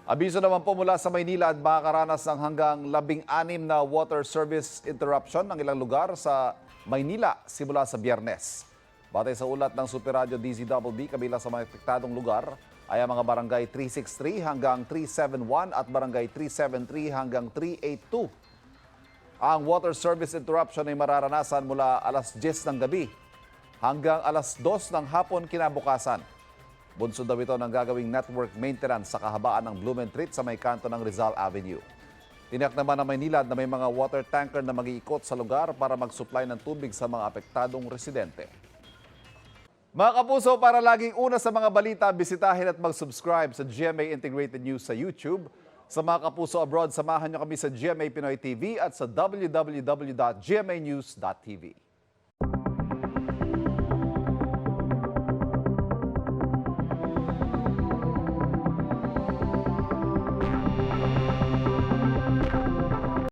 Abiso naman po mula sa Maynila at makakaranas ng hanggang 16 na water service interruption ng ilang lugar sa Maynila simula sa Biyernes. Batay sa ulat ng Super Radio DZBB, kabilang sa mga apektadong lugar ay ang mga barangay 363 hanggang 371 at barangay 373 hanggang 382. Ang water service interruption ay mararanasan mula alas 10 ng gabi hanggang alas 2 ng hapon kinabukasan. Bunsod daw ito ng gagawing network maintenance sa kahabaan ng Blumentritt sa may kanto ng Rizal Avenue. Tiniyak naman ng Maynilad na may mga water tanker na mag-iikot sa lugar para mag-supply ng tubig sa mga apektadong residente. Mga kapuso, para laging una sa mga balita, bisitahin at mag-subscribe sa GMA Integrated News sa YouTube. Sa mga kapuso abroad, samahan niyo kami sa GMA Pinoy TV at sa www.gmanews.tv.